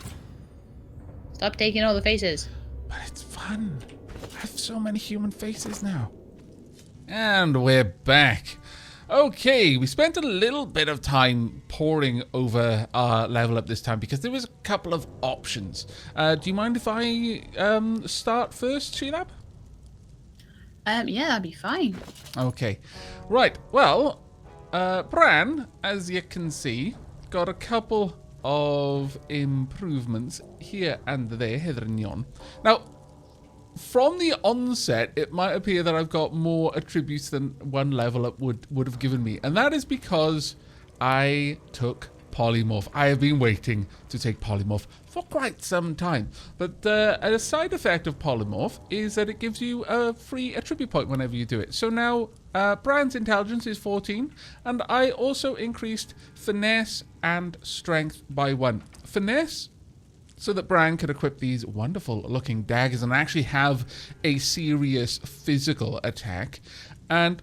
S2: Stop taking all the faces.
S1: But it's fun. I have so many human faces now. And we're back. Okay, we spent a little bit of time poring over our level up this time because there was a couple of options. Do you mind if I start first, Shelab?
S2: Yeah, that'd be fine.
S1: Okay. Right, well, Bran, as you can see, got a couple of improvements here and there, hither and yon. Now, from the onset, it might appear that I've got more attributes than one level up would have given me. And that is because I took polymorph. I have been waiting to take polymorph for quite some time. But a side effect of polymorph is that it gives you a free attribute point whenever you do it. So now Bran's intelligence is 14, and I also increased finesse and strength by 1. Finesse, so that Bran could equip these wonderful looking daggers and actually have a serious physical attack. And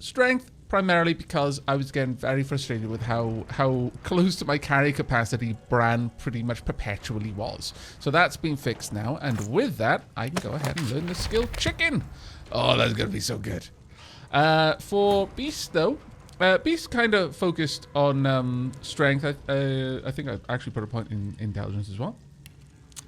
S1: strength, primarily because I was getting very frustrated with how close to my carry capacity Bran pretty much perpetually was. So that's been fixed now, and with that, I can go ahead and learn the skill Chicken. Oh, that's going to be so good. For Beast, though, Beast kind of focused on strength. I think I actually put a point in intelligence as well.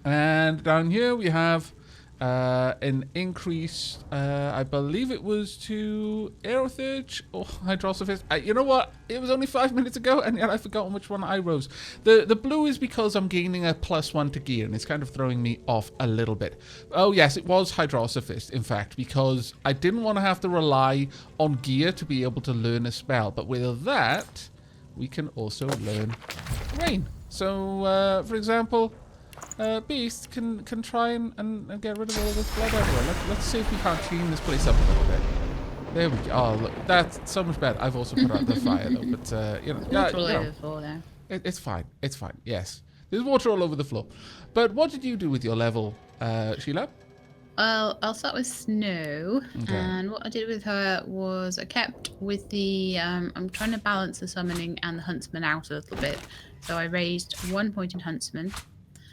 S1: And down here we have an increase, I believe it was to Aerothurge or Hydrosophist. You know what? It was only 5 minutes ago, and yet I've forgotten which one I rose. The blue is because I'm gaining a +1 to gear, and it's kind of throwing me off a little bit. Oh, yes, it was Hydrosophist, in fact, because I didn't want to have to rely on gear to be able to learn a spell. But with that, we can also learn rain. So, for example, Beast can try and get rid of all this blood everywhere. Let's see if we can't clean this place up a little bit. There we go. Oh, look, that's so much better. I've also put out the fire though, but you know,
S2: Water all over the floor there.
S1: it's fine. It's fine. Yes, there's water all over the floor. But what did you do with your level, Sheila?
S2: Well, I'll start with Snow,
S1: Okay.
S2: and what I did with her was I kept with the, I'm trying to balance the summoning and the huntsman out a little bit, so I raised 1 point in huntsman,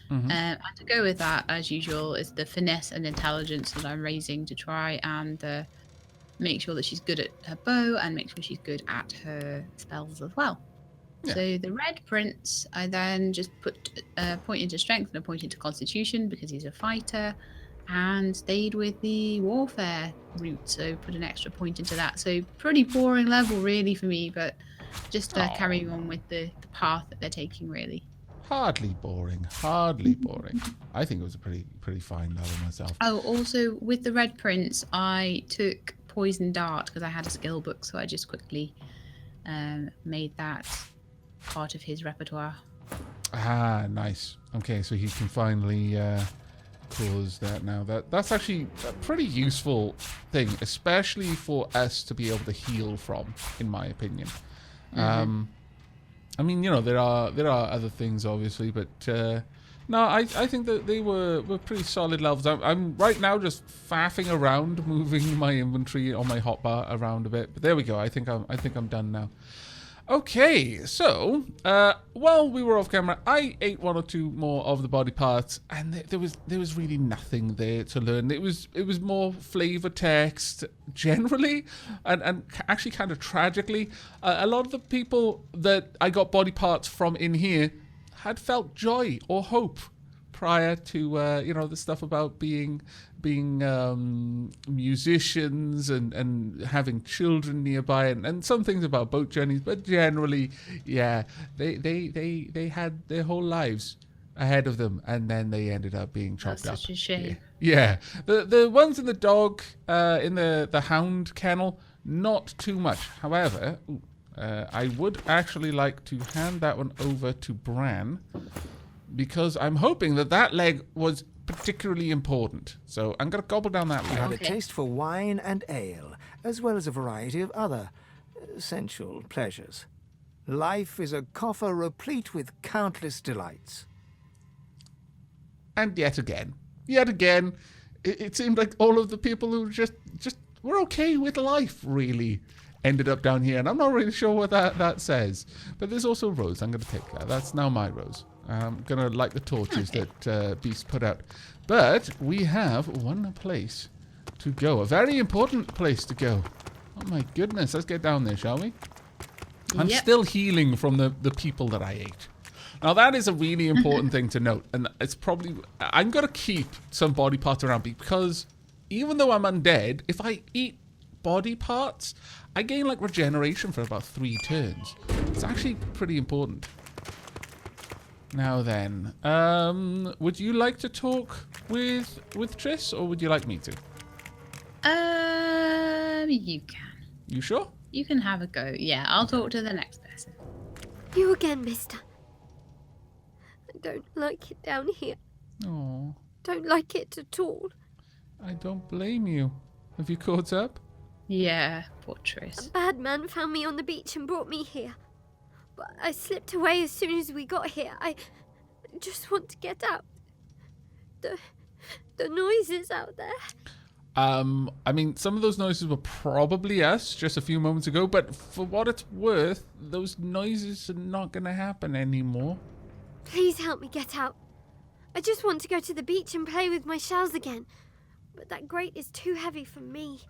S2: and to go with that, as usual, is the finesse and intelligence that I'm raising to try and make sure that she's good at her bow and make sure she's good at her spells as well.
S1: Yeah.
S2: So the red prince, I then just put a point into strength and a point into constitution because he's a fighter, and stayed with the warfare route, so put an extra point into that. So pretty boring level really for me, but just carrying on with the path that they're taking really.
S1: Hardly boring. Hardly boring. I think it was a pretty fine level myself.
S2: Oh, also with the red prince, I took poison dart because I had a skill book, so I just quickly made that part of his repertoire.
S1: Ah, nice. Okay, so he can finally cause that now. That's actually a pretty useful thing, especially for us to be able to heal from, in my opinion. I mean, you know, there are other things obviously, but no, I think that they were pretty solid levels. I'm right now just faffing around, moving my inventory on my hotbar around a bit. But there we go. I think I'm done now. Okay, so while we were off camera, I ate one or two more of the body parts, and there was really nothing there to learn. It was more flavor text generally, and actually kind of tragically, a lot of the people that I got body parts from in here had felt joy or hope prior to you know, the stuff about being musicians and having children nearby, and some things about boat journeys, but generally, yeah, they had their whole lives ahead of them, and then they ended up being chopped up.
S2: That's such a shame.
S1: Yeah, the ones in the dog in the hound kennel, not too much. However, I would actually like to hand that one over to Bran, because I'm hoping that leg was particularly important. So I'm going to gobble down that
S4: You
S1: leg.
S4: had a taste for wine and ale, as well as a variety of other sensual pleasures. Life is a coffer replete with countless delights.
S1: And yet again, it seemed like all of the people who just were okay with life really ended up down here. And I'm not really sure what that says. But there's also Rose. I'm going to take that. That's now my Rose. I'm going to light the torches that Beast put out. But we have one place to go. A very important place to go. Oh my goodness. Let's get down there, shall we? I'm still healing from the people that I ate. Now, that is a really important thing to note. And it's probably... I'm going to keep some body parts around, because even though I'm undead, if I eat body parts, I gain, like, regeneration for about 3 turns. It's actually pretty important. Now then, would you like to talk with Triss, or would you like me to?
S2: You can.
S1: You sure?
S2: You can have a go. Yeah, I'll talk to the next person.
S5: You again, mister. I don't like it down here.
S1: Oh,
S5: Don't like it at all.
S1: I don't blame you. Have you caught up?
S2: Yeah, poor
S5: A
S2: Triss.
S5: bad man found me on the beach and brought me here. But I slipped away as soon as we got here. I just want to get out. The noises out there.
S1: I mean, some of those noises were probably us just a few moments ago, but for what it's worth, those noises are not going to happen anymore.
S5: Please help me get out. I just want to go to the beach and play with my shells again. But that grate is too heavy for me.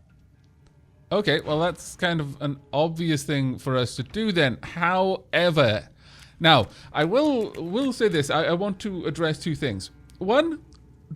S1: Okay, well, that's kind of an obvious thing for us to do then. However, now, I will say this. I want to address 2 things. One,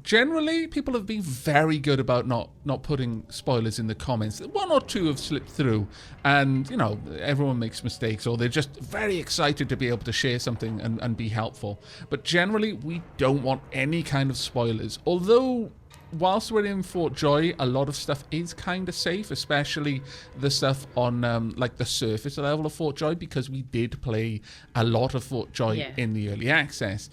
S1: generally, people have been very good about not putting spoilers in the comments. 1 or 2 have slipped through, and, you know, everyone makes mistakes, or they're just very excited to be able to share something and be helpful. But generally, we don't want any kind of spoilers. Although whilst we're in Fort Joy, a lot of stuff is kind of safe, especially the stuff on like the surface level of Fort Joy, because we did play a lot of Fort Joy in the early access.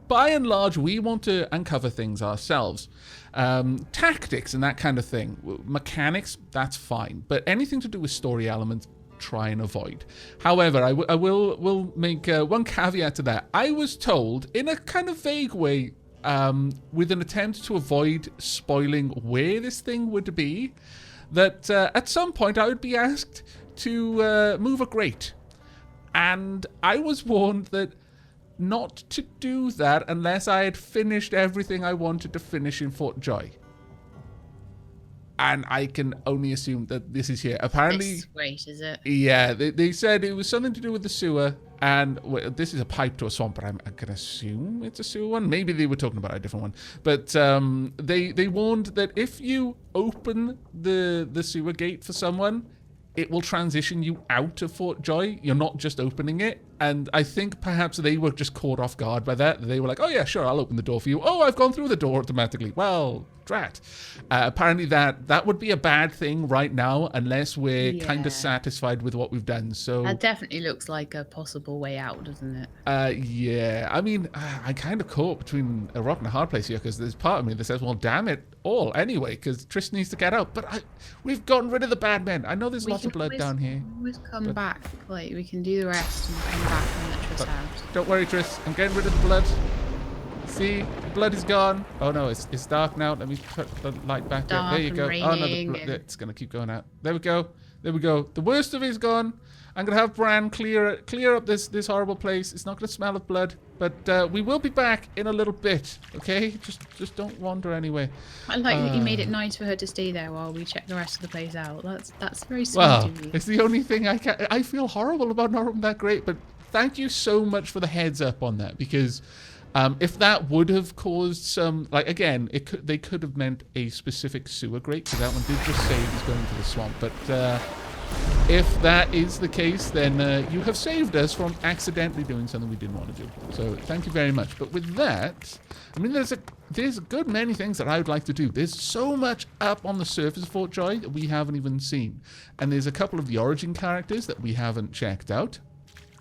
S1: By and large, we want to uncover things ourselves. Tactics and that kind of thing. Mechanics, that's fine. But anything to do with story elements, try and avoid. However, I will make one caveat to that. I was told, in a kind of vague way, with an attempt to avoid spoiling where this thing would be, that at some point I would be asked to move a grate. And I was warned that not to do that unless I had finished everything I wanted to finish in Fort Joy. And I can only assume that this is here. Apparently,
S2: This is great, is it?
S1: yeah, they said it was something to do with the sewer. And well, this is a pipe to a swamp, but I'm going to assume it's a sewer one. Maybe they were talking about a different one. But they warned that if you open the sewer gate for someone, it will transition you out of Fort Joy. You're not just opening it. And I think perhaps they were just caught off guard by that. They were like, oh yeah, sure, I'll open the door for you. Oh, I've gone through the door automatically. Well, drat. Apparently that would be a bad thing right now unless we're kind of satisfied with what we've done. So
S2: That definitely looks like a possible way out, doesn't it?
S1: yeah. I mean, I kind of caught between a rock and a hard place here, because there's part of me that says, well, damn it all anyway, because Trish needs to get out. But we've gotten rid of the bad men. I know there's lots of blood down here.
S2: Always come back. Like, we can do the rest and come back and let Triss out.
S1: Don't worry, Triss. I'm getting rid of the blood. See, the blood is gone. Oh no, it's dark now. Let me put the light back there. There you go. Oh no, the blood, it's gonna keep going out. There we go. There we go. The worst of it is gone. I'm gonna have Bran clear up this horrible place. It's not gonna smell of blood, but we will be back in a little bit. Okay, just don't wander anyway.
S2: I like that you made it nice for her to stay there while we check the rest of the place out. That's very sweet
S1: Well,
S2: of you.
S1: it's the only thing I feel horrible about not being that great, but thank you so much for the heads up on that, because if that would have caused some, like, again, they could have meant a specific sewer grate, because that one did just say he's going to the swamp. But if that is the case, then you have saved us from accidentally doing something we didn't want to do. So thank you very much. But with that, I mean, there's a good many things that I would like to do. There's so much up on the surface of Fort Joy that we haven't even seen. And there's a couple of the origin characters that we haven't checked out.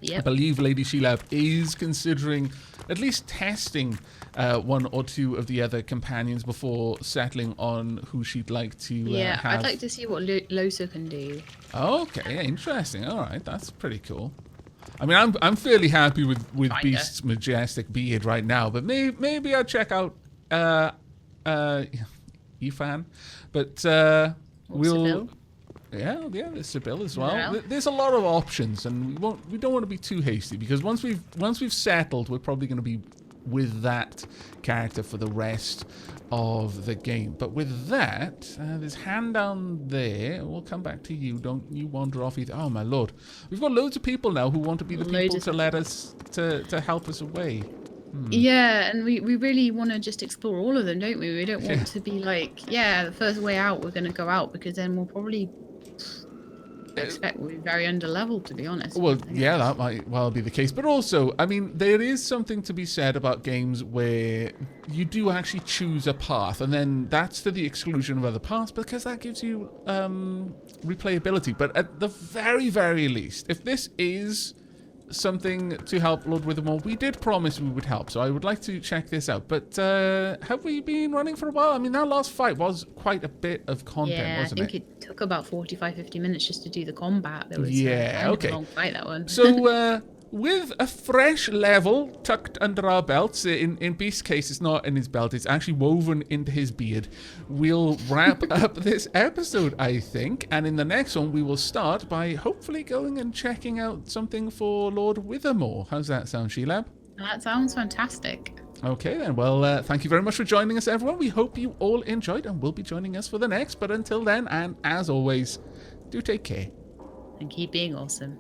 S2: Yep.
S1: I believe LadyShelab is considering at least testing one or two of the other companions before settling on who she'd like to have.
S2: I'd like to see what Losa can do.
S1: Okay, interesting. All right, that's pretty cool. I mean, I'm fairly happy with Beast's majestic beard right now, but maybe I'll check out Ifan. But we'll.
S2: Sibyl.
S1: Yeah, there's Sibyl as well.
S2: Yeah.
S1: There's a lot of options, and we don't want to be too hasty, because once we've settled, we're probably going to be with that character for the rest of the game. But with that, there's hand down there. We'll come back to you. Don't you wander off either. Oh my lord, we've got loads of people now who want to be the people to let us to help us away.
S2: Yeah, and we really want to just explore all of them, don't we? We don't want to be like, the first way out, we're going to go out, because then we'll probably expect we'll be very underleveled, to be honest.
S1: Well, yeah, that might well be the case. But also, I mean, there is something to be said about games where you do actually choose a path, and then that's to the exclusion of other paths, because that gives you replayability. But at the very, very least, if this is something to help Lord Withermore, we did promise we would help, so I would like to check this out. But have we been running for a while? I mean, that last fight was quite a bit of content, wasn't it?
S2: I think it took about 45-50 minutes just to do the combat. There was
S1: okay.
S2: a long fight, that one.
S1: So with a fresh level tucked under our belts, in Beast's case, it's not in his belt, it's actually woven into his beard, we'll wrap up this episode, I think. And in the next one, we will start by hopefully going and checking out something for Lord Withermore. How's that sound, Shelab?
S2: That sounds fantastic.
S1: Okay then, well, thank you very much for joining us, everyone. We hope you all enjoyed and will be joining us for the next. But until then, and as always, do take care.
S2: And keep being awesome.